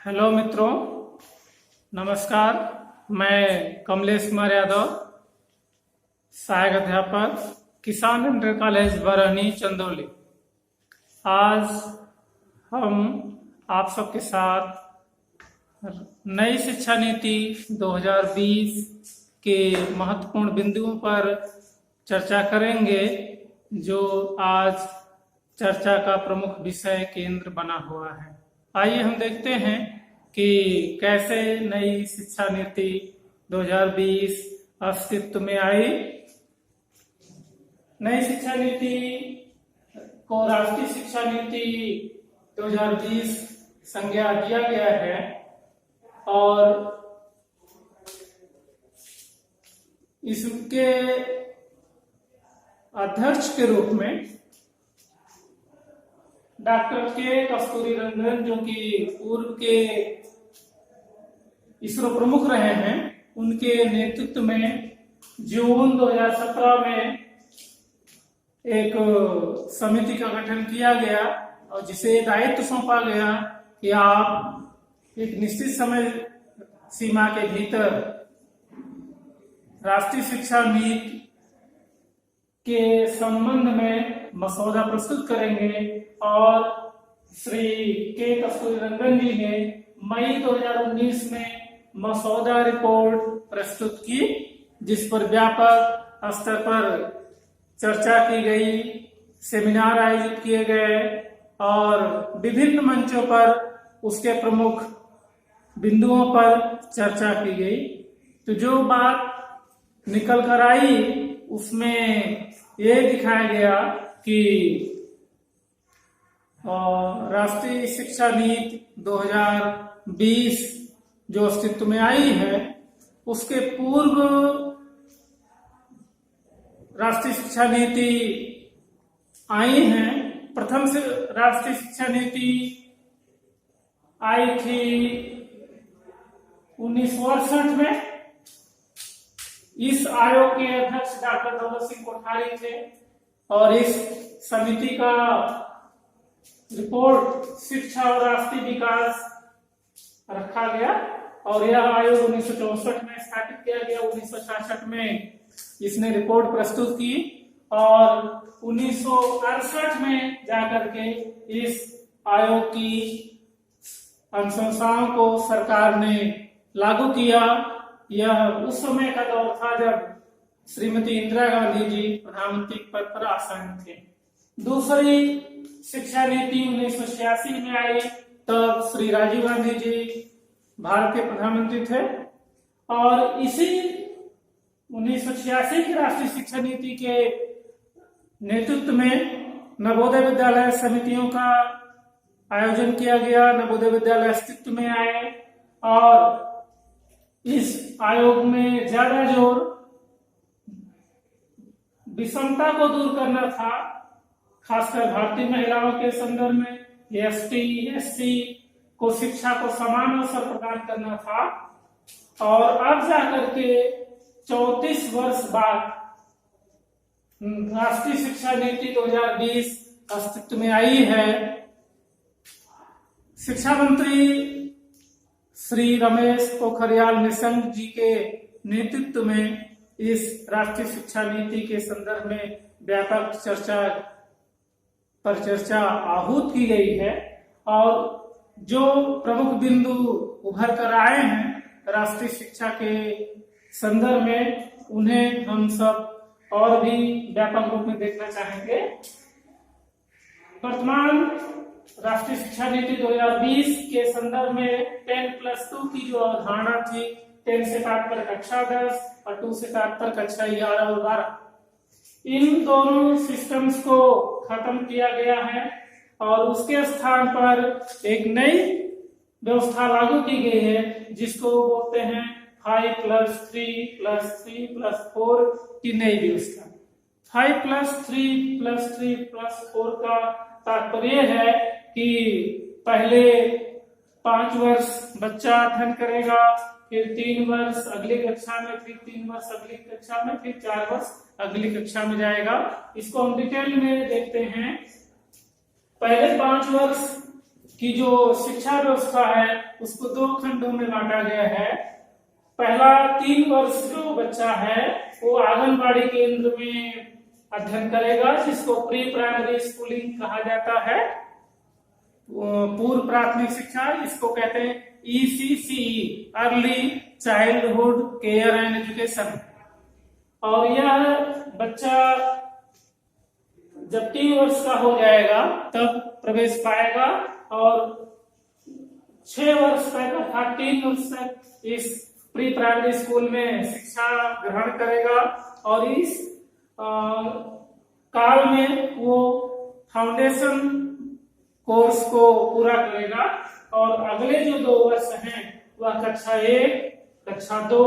Hello मित्रों, नमस्कार। मैं कमलेश कुमार यादव, सहायक अध्यापक, किसान इंटर कॉलेज बरहनी चंदौली। आज हम आप सबके साथ नई शिक्षा नीति 2020 के महत्वपूर्ण बिंदुओं पर चर्चा करेंगे, जो आज चर्चा का प्रमुख विषय केंद्र बना हुआ है। आइए हम देखते हैं कि कैसे नई शिक्षा नीति 2020 अस्तित्व में आई। नई शिक्षा नीति को राष्ट्रीय शिक्षा नीति 2020 संज्ञा दिया गया है और इसके अध्यक्ष के रूप में डॉक्टर के कस्तूरी रंगन, जो कि पूर्व के इसरो प्रमुख रहे हैं, उनके नेतृत्व में जून 2017 में एक समिति का गठन किया गया और जिसे दायित्व सौंपा गया कि आप एक निश्चित समय सीमा के भीतर राष्ट्रीय शिक्षा नीति के संबंध में मसौदा प्रस्तुत करेंगे। और श्री के कस्तूरी रंगन जी ने मई 2019 में मसौदा रिपोर्ट प्रस्तुत की, जिस पर व्यापक स्तर पर चर्चा की गई, सेमिनार आयोजित किए गए और विभिन्न मंचों पर उसके प्रमुख बिंदुओं पर चर्चा की गई। तो जो बात निकल कर आई उसमें ये दिखाया गया कि राष्ट्रीय शिक्षा नीति 2020 जो अस्तित्व में आई है, उसके पूर्व राष्ट्रीय शिक्षा नीति आई है। प्रथम से राष्ट्रीय शिक्षा नीति आई थी 1968 में। इस आयोग के अध्यक्ष डॉक्टर दौलत सिंह कोठारी थे और इस समिति का रिपोर्ट शिक्षा और राष्ट्रीय विकास रखा गया और यह आयोग 1964 में स्थापित किया गया। 1966 में इसने रिपोर्ट प्रस्तुत की और 1968 में जाकर के इस आयोग की अनुशंसाओं को सरकार ने लागू किया। यह उस समय का दौर था जब श्रीमती इंदिरा गांधी जी प्रधानमंत्री पद पर आसीन थे। दूसरी शिक्षा नीति 1986 में आई, तब श्री राजीव गांधी जी भारत के प्रधानमंत्री थे और इसी 1986 की राष्ट्रीय शिक्षा नीति के नेतृत्व में नवोदय विद्यालय समितियों का आयोजन किया गया। नवोदय विद्यालय अस्तित्व में आए और इस आयोग में ज्यादा जोर विषमता को दूर करना था, खासकर भारतीय महिलाओं के संदर्भ में एसटी एससी को शिक्षा को समान अवसर प्रदान करना था। और अब जाकर के 34 वर्ष बाद राष्ट्रीय शिक्षा नीति 2020 अस्तित्व में आई है। शिक्षा मंत्री श्री रमेश पोखरियाल निशंक जी के नेतृत्व में इस राष्ट्रीय शिक्षा नीति के संदर्भ में व्यापक चर्चा आहूत की गई है और जो प्रमुख बिंदु उभर कर आए हैं राष्ट्रीय शिक्षा के संदर्भ में, उन्हें हम सब और भी व्यापक रूप में देखना चाहेंगे। वर्तमान राष्ट्रीय शिक्षा नीति 2020 के संदर्भ में 10+2 की जो अवधारणा थी, 10 से तात्पर्य कक्षा 10 और 2 से तात्पर्य कक्षा 11 और 12, इन दोनों सिस्टम्स को खत्म किया गया है और उसके स्थान पर एक नई व्यवस्था लागू की गई है, जिसको बोलते हैं 5+3+3+4 की नई व्यवस्था। 5+3+3+4 का तात्पर्य है कि पहले 5 वर्ष बच्चा अध्ययन करेगा, फिर 3 वर्ष अगली कक्षा में, फिर 3 वर्ष अगली कक्षा में, फिर 4 वर्ष अगली कक्षा में जाएगा। इसको हम डिटेल में देखते हैं। पहले 5 वर्ष की जो शिक्षा व्यवस्था है उसको 2 खंडों में बांटा गया है। पहला 3 वर्ष जो बच्चा है वो आंगनबाड़ी केंद्र में अध्ययन करेगा, जिसको प्री प्राइमरी स्कूलिंग कहा जाता है, पूर्व प्राथमिक शिक्षा, इसको कहते हैं ECCE, early childhood care and education. और यह बच्चा जब 3 वर्ष का हो जाएगा तब प्रवेश पाएगा और 6 वर्ष तक अर्थात 3 वर्ष तक इस प्री प्राइमरी स्कूल में शिक्षा ग्रहण करेगा और इस काल में वो फाउंडेशन कोर्स को पूरा करेगा और अगले जो 2 वर्ष हैं वह कक्षा 1, कक्षा 2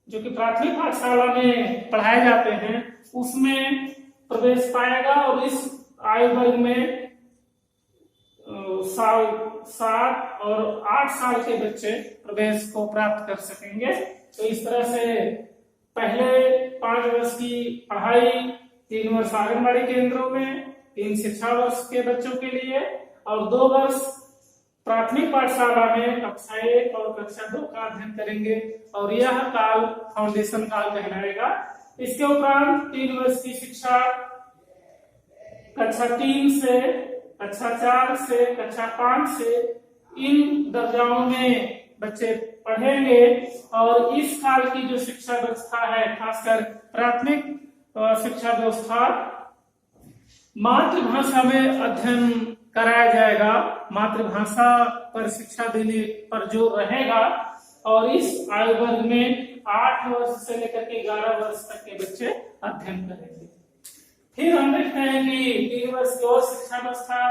जो कि प्राथमिक पाठशाला में पढ़ाए जाते हैं उसमें प्रवेश पाएगा और इस आयु वर्ग में 7 और 8 साल के बच्चे प्रवेश को प्राप्त कर सकेंगे। तो इस तरह से पहले 5 वर्ष की पढ़ाई 3 वर्ष आंगनबाड़ी केंद्रों में 3 शिक्षा वर्ष के बच्चों के लिए और 2 वर्ष प्राथमिक पाठशाला में कक्षा 1 और कक्षा 2 का अध्ययन करेंगे और यह काल फाउंडेशन काल कहलाएगा। इसके उपरांत 3 वर्ष की शिक्षा कक्षा 3 से कक्षा 4 से कक्षा 5 से इन दर्जाओं में बच्चे पढ़ेंगे और इस काल की जो शिक्षा व्यवस्था है खासकर प्राथमिक शिक्षा व्यवस्था मातृभाषा में अध्ययन कराया जाएगा, मातृभाषा पर शिक्षा देने पर जोर रहेगा और इस आयु वर्ग में 8 वर्ष से लेकर के 11 वर्ष तक के बच्चे अध्ययन करेंगे। फिर हम देखते हैं कि 3 वर्ष की और शिक्षा व्यवस्था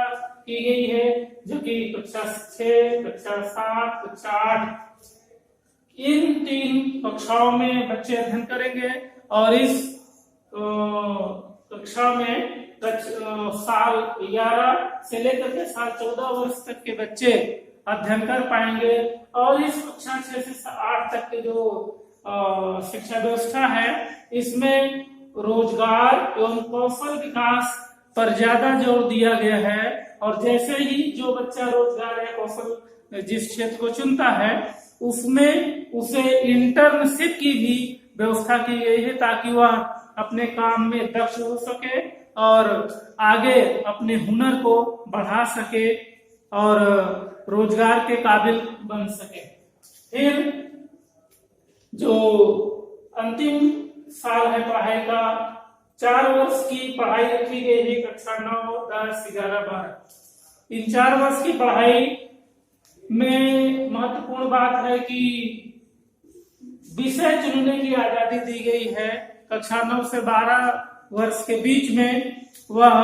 की गई है जो कि कक्षा 6, कक्षा 7, कक्षा 8 इन 3 कक्षाओं में बच्चे अध्ययन करेंगे और इस कक्षा में साल 11 से लेकर के साल 14 वर्ष तक के बच्चे अध्ययन कर पाएंगे और इस कक्षा 6 से 8 तक के जो शिक्षा व्यवस्था है इसमें रोजगार एवं कौशल विकास पर ज्यादा जोर दिया गया है और जैसे ही जो बच्चा रोजगार या कौशल जिस क्षेत्र को चुनता है उसमें उसे इंटर्नशिप की भी व्यवस्था की गई है ताकि वह अपने काम में दक्ष हो सके और आगे अपने हुनर को बढ़ा सके और रोजगार के काबिल बन सके। फिर जो अंतिम साल है पढ़ाई का 4 वर्ष की पढ़ाई रखी गई है कक्षा 9, 10, 11, 12। इन 4 वर्ष की पढ़ाई में महत्वपूर्ण बात है कि विषय चुनने की आजादी दी गई है। कक्षा 9 से 12 वर्ष के बीच में वह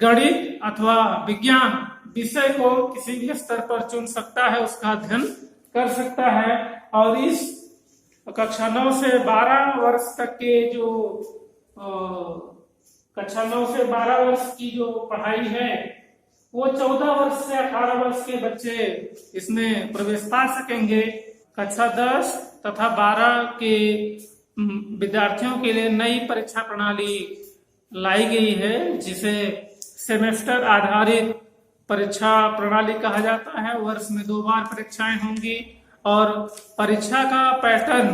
गणित अथवा विज्ञान विषय को किसी भी स्तर पर चुन सकता है, उसका अध्ययन कर सकता है और इस कक्षा 9 से 12 वर्ष तक के जो कक्षा 9 से 12 वर्ष की जो पढ़ाई है वो 14 वर्ष से 18 वर्ष के बच्चे इसमें प्रवेश पा सकेंगे। कक्षा 10 तथा 12 के विद्यार्थियों के लिए नई परीक्षा प्रणाली लाई गई है जिसे सेमेस्टर आधारित परीक्षा प्रणाली कहा जाता है। वर्ष में 2 बार परीक्षाएं होंगी और परीक्षा का पैटर्न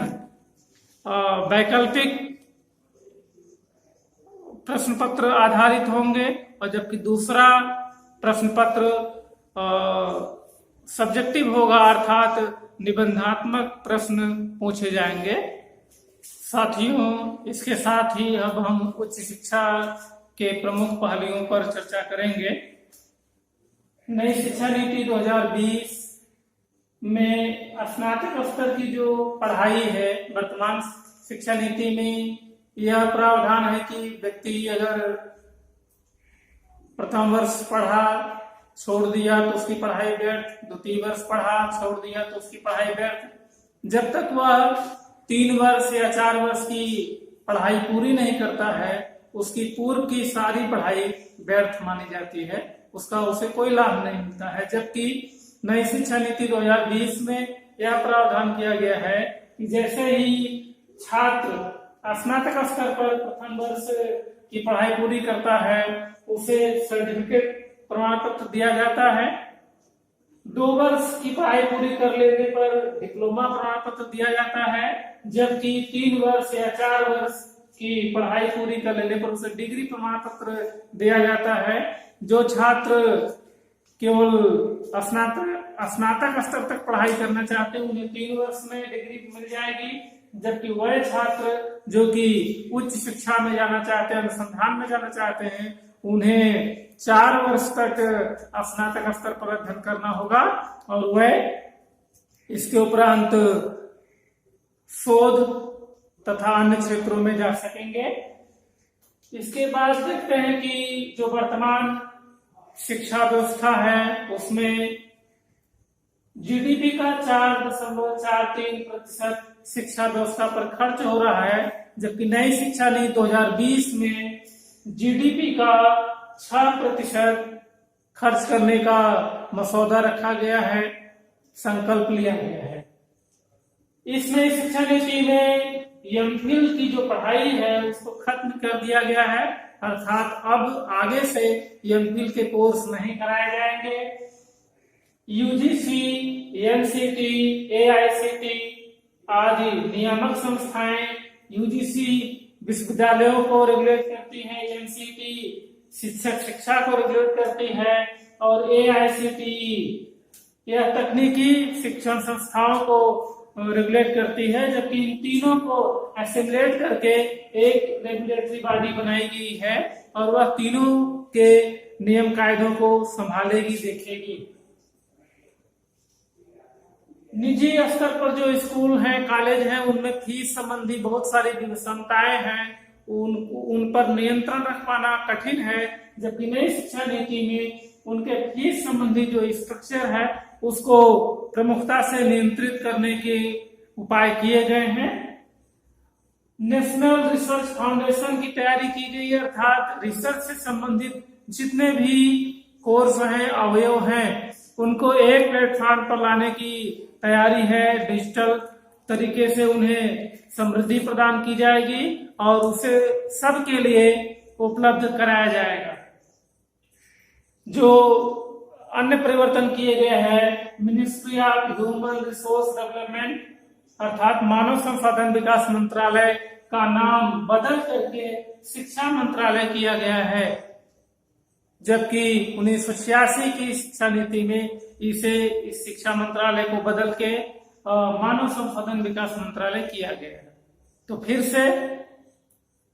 वैकल्पिक प्रश्न पत्र आधारित होंगे और जबकि दूसरा प्रश्न पत्र सब्जेक्टिव होगा अर्थात निबंधात्मक प्रश्न पूछे जाएंगे। साथियों, इसके साथ ही अब हम उच्च शिक्षा के प्रमुख पहलुओं पर चर्चा करेंगे। नई शिक्षा नीति 2020 में स्नातक स्तर की जो पढ़ाई है, वर्तमान शिक्षा नीति में यह प्रावधान है कि व्यक्ति अगर प्रथम वर्ष पढ़ा छोड़ दिया तो उसकी पढ़ाई व्यर्थ, द्वितीय वर्ष पढ़ा छोड़ दिया तो उसकी पढ़ाई व्यर्थ, जब तक वह 3 वर्ष या 4 वर्ष की पढ़ाई पूरी नहीं करता है उसकी पूर्व की सारी पढ़ाई व्यर्थ मानी जाती है, उसका उसे कोई लाभ नहीं मिलता है। जबकि नई शिक्षा नीति 2020 में यह प्रावधान किया गया है कि जैसे ही छात्र स्नातक स्तर पर प्रथम वर्ष की पढ़ाई पूरी करता है उसे सर्टिफिकेट प्रमाण पत्र दिया जाता है। 2 वर्ष की पढ़ाई पूरी कर लेने पर डिप्लोमा प्रमाण पत्र दिया जाता है, जबकि 3 वर्ष या 4 वर्ष की पढ़ाई पूरी कर लेने पर उसे डिग्री प्रमाण पत्र दिया जाता है। जो छात्र केवल स्नातक स्तर तक पढ़ाई करना चाहते हैं उन्हें 3 वर्ष में डिग्री मिल जाएगी, जबकि वह छात्र जो कि उच्च शिक्षा में जाना चाहते हैं, अनुसंधान में जाना चाहते हैं, उन्हें 4 वर्ष तक स्नातक स्तर पर अध्ययन करना होगा और वह इसके उपरांत शोध तथा अन्य क्षेत्रों में जा सकेंगे। इसके बाद देखते हैं कि जो वर्तमान शिक्षा व्यवस्था है उसमें जीडीपी का 4.43% शिक्षा व्यवस्था पर खर्च हो रहा है, जबकि नई शिक्षा नीति 2020 में जीडीपी का 6% खर्च करने का मसौदा रखा गया है, संकल्प लिया गया है। इस नई शिक्षा नीति में एमफिल की जो पढ़ाई है उसको खत्म कर दिया गया है, अर्थात अब आगे से एमफिल के कोर्स नहीं कराए जाएंगे। यूजीसी, एनसीटी, एआईसीटी आदि नियामक संस्थाएं, यूजीसी विश्वविद्यालयों को रेगुलेट करती है, एनसीटी शिक्षक शिक्षा को रेगुलेट करती है और एआईसीटी यह तकनीकी शिक्षण संस्थाओं को रेगुलेट करती है, जबकि इन तीनों को एसिमुलेट करके एक रेगुलेटरी बॉडी बनाई गई है और वह तीनों के नियम कायदों को संभालेगी, देखेगी। निजी स्तर पर जो स्कूल हैं, कॉलेज हैं, उनमें फीस संबंधी बहुत सारी विषमताएं हैं, उन पर नियंत्रण रख पाना कठिन है, जबकि नई शिक्षा नीति में उनके फीस संबंधी जो स्ट्रक्चर है उसको प्रमुखता से नियंत्रित करने के उपाय किए गए हैं। नेशनल रिसर्च फाउंडेशन की तैयारी की गई है, अर्थात रिसर्च से संबंधित जितने भी कोर्स हैं, अवयव हैं, उनको एक प्लेटफॉर्म पर लाने की तैयारी है। डिजिटल तरीके से उन्हें समृद्धि प्रदान की जाएगी और उसे सबके लिए उपलब्ध कराया जाएगा। जो अन्य परिवर्तन किए गए हैं, ministry of human resource development अर्थात मानव संसाधन विकास मंत्रालय का नाम बदल करके शिक्षा मंत्रालय किया गया है, जबकि 1986 की शिक्षा नीति में इस शिक्षा मंत्रालय को बदल के मानव संसाधन विकास मंत्रालय किया गया है। तो फिर से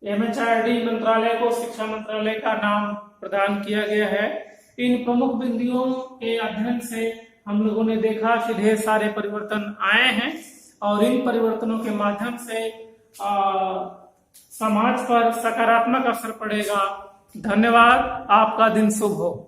एमएचआरडी मंत्रालय को शिक्षा मंत्रालय का नाम प्रदान किया गया है। इन प्रमुख बिंदुओं के अध्ययन से हम लोगों ने देखा कि ढेर सारे परिवर्तन आए हैं और इन परिवर्तनों के माध्यम से समाज पर सकारात्मक असर पड़ेगा। धन्यवाद। आपका दिन शुभ हो।